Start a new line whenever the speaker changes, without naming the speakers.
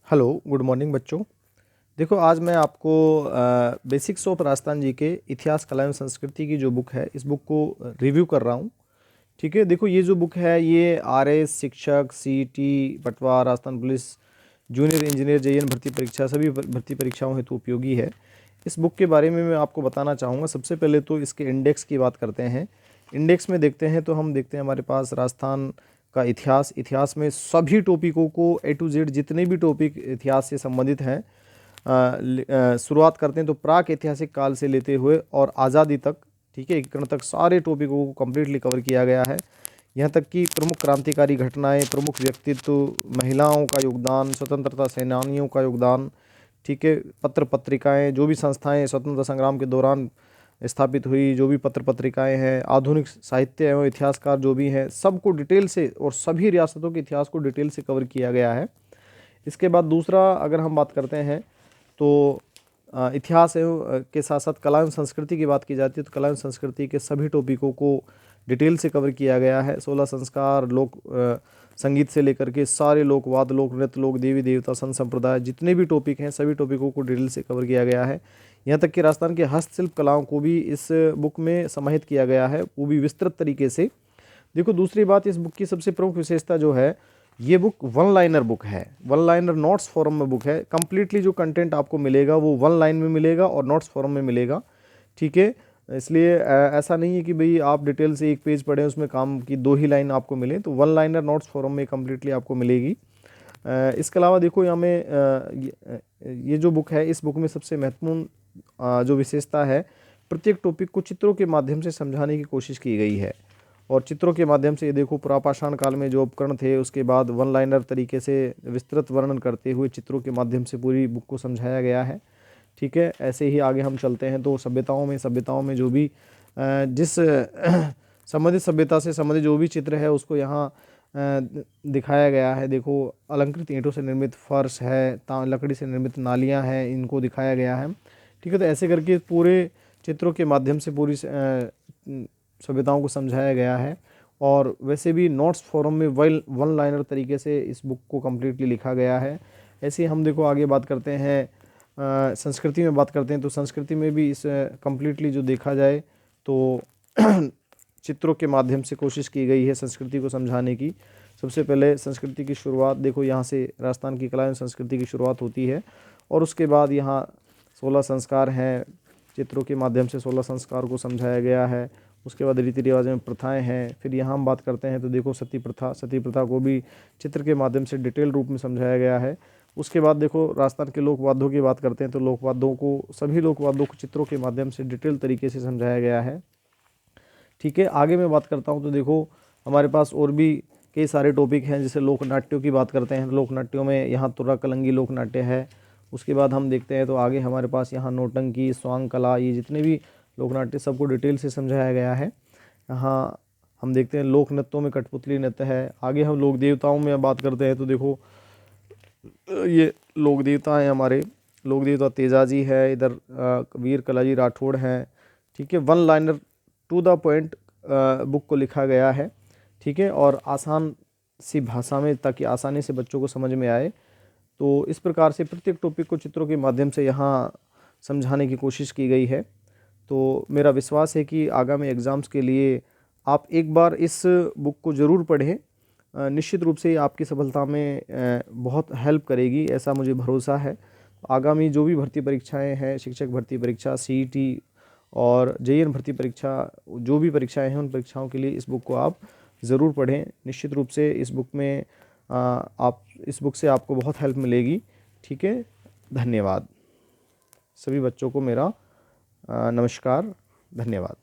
Hello, good morning बच्चों। देखो आज मैं आपको बेसिक्स ऑफ राजस्थान जी के इतिहास, कला एवं संस्कृति की जो बुक है, इस बुक को रिव्यू कर रहा हूँ। ठीक है, देखो ये जो बुक है ये आरएस, शिक्षक, CET, Patwa, Rajasthan police, junior engineer, JEN भर्ती परीक्षा, सभी भर्ती परीक्षाओं हेतु उपयोगी है। इस बुक के बारे में मैं आपको बताना चाहूँगा। सबसे पहले तो इसके इंडेक्स की बात करते हैं। इंडेक्स में देखते हैं तो हम देखते हैं हमारे पास राजस्थान का इतिहास में सभी टॉपिकों को ए टू जेड जितने भी टॉपिक इतिहास से संबंधित हैं शुरुआत करते हैं तो प्राक ऐतिहासिक काल से लेते हुए और आज़ादी तक, ठीक है, एकीकरण तक सारे टॉपिकों को कम्प्लीटली कवर किया गया है। यहाँ तक कि प्रमुख क्रांतिकारी घटनाएं, प्रमुख व्यक्तित्व, महिलाओं का योगदान, स्वतंत्रता सेनानियों का योगदान, ठीक है, पत्र पत्रिकाएं, जो भी संस्थाएं स्वतंत्रता संग्राम के दौरान स्थापित हुई, जो भी पत्र पत्रिकाएं हैं, आधुनिक साहित्य एवं इतिहासकार जो भी हैं, सबको डिटेल से और सभी रियासतों के इतिहास को डिटेल से कवर किया गया है। इसके बाद दूसरा अगर हम बात करते हैं तो इतिहास एवं के साथ साथ कला एवं संस्कृति की बात की जाती है तो कला एवं संस्कृति के सभी टॉपिकों को डिटेल से कवर किया गया है। 16 संस्कार, लोक संगीत से लेकर के सारे लोकवाद, लोक नृत्य, लोक देवी देवता, संत संप्रदाय, जितने भी टॉपिक हैं सभी टॉपिकों को डिटेल से कवर किया गया है। यहाँ तक कि राजस्थान के हस्तशिल्प कलाओं को भी इस बुक में समाहित किया गया है, वो भी विस्तृत तरीके से। देखो दूसरी बात, इस बुक की सबसे प्रमुख विशेषता जो है, ये बुक वन लाइनर बुक है, वन लाइनर नोट्स फॉर्म में बुक है। कंप्लीटली जो कंटेंट आपको मिलेगा वो वन लाइन में मिलेगा और नोट्स फॉर्म में मिलेगा, ठीक है। इसलिए ऐसा नहीं है कि भाई आप डिटेल से एक पेज पढ़ें उसमें काम की 2 ही लाइन आपको मिले, तो वन लाइनर नोट्स फॉर्म में कंप्लीटली आपको मिलेगी। इसके अलावा देखो यहाँ में ये जो बुक है, इस बुक में सबसे महत्वपूर्ण जो विशेषता है, प्रत्येक टॉपिक को चित्रों के माध्यम से समझाने की कोशिश की गई है। और चित्रों के माध्यम से ये देखो पुरापाषाण काल में जो उपकरण थे उसके बाद वन लाइनर तरीके से विस्तृत वर्णन करते हुए चित्रों के माध्यम से पूरी बुक को समझाया गया है, ठीक है। ऐसे ही आगे हम चलते हैं तो सभ्यताओं में जो भी जिस संबंधित सभ्यता से संबंधित जो भी चित्र है उसको यहाँ दिखाया गया है। देखो अलंकृत ईंटों से निर्मित फर्श है, लकड़ी से निर्मित नालियाँ हैं, इनको दिखाया गया है, ठीक है। तो ऐसे करके पूरे चित्रों के माध्यम से पूरी सभ्यताओं को समझाया गया है। और वैसे भी नोट्स फॉर्म में वन लाइनर तरीके से इस बुक को कम्प्लीटली लिखा गया है। ऐसे ही हम देखो आगे बात करते हैं संस्कृति में बात करते हैं तो संस्कृति में भी इस कम्प्लीटली जो देखा जाए तो चित्रों के माध्यम से कोशिश की गई है संस्कृति को समझाने की। सबसे पहले संस्कृति की शुरुआत देखो, यहाँ से राजस्थान की कला एवं संस्कृति की शुरुआत होती है और उसके बाद यहाँ 16 संस्कार हैं, चित्रों के माध्यम से 16 संस्कार को समझाया गया है। उसके बाद रीति रिवाज में प्रथाएं हैं। फिर यहाँ हम बात करते हैं तो देखो सती प्रथा को भी चित्र के माध्यम से डिटेल रूप में समझाया गया है। उसके बाद देखो राजस्थान के लोकवाद्यों की बात करते हैं तो सभी लोकवाद्यों को चित्रों के माध्यम से डिटेल तरीके से समझाया गया है, ठीक है। आगे मैं बात करता हूँ तो देखो हमारे पास और भी कई सारे टॉपिक हैं, जैसे लोक नाट्यों की बात करते हैं। लोक नाट्यों में यहाँ तुर्रा कलंगी लोक नाट्य है। उसके बाद हम देखते हैं तो आगे हमारे पास यहाँ नौटंकी, स्वांग कला, ये जितने भी लोक नाट्य सबको डिटेल से समझाया गया है। यहाँ हम देखते हैं लोक नृत्यों में कठपुतली नृत्य है। आगे हम लोक देवताओं में बात करते हैं तो देखो ये लोक देवता हैं हमारे, लोक देवता तेजाजी है, इधर वीर कलाजी राठौड़ हैं, ठीक है। One liner to the point book को लिखा गया है, ठीक है, और आसान सी भाषा में ताकि आसानी से बच्चों को समझ में आए। तो इस प्रकार से प्रत्येक टॉपिक को चित्रों के माध्यम से यहाँ समझाने की कोशिश की गई है। तो मेरा विश्वास है कि आगामी एग्ज़ाम्स के लिए आप एक बार इस बुक को ज़रूर पढ़ें, निश्चित रूप से आपकी सफलता में बहुत हेल्प करेगी, ऐसा मुझे भरोसा है। आगामी जो भी भर्ती परीक्षाएं हैं, शिक्षक भर्ती परीक्षा, सीईटी और जेईएन भर्ती परीक्षा, जो भी परीक्षाएं हैं उन परीक्षाओं के लिए इस बुक को आप ज़रूर पढ़ें। निश्चित रूप से इस बुक से आपको बहुत हेल्प मिलेगी, ठीक है। धन्यवाद। सभी बच्चों को मेरा नमस्कार, धन्यवाद।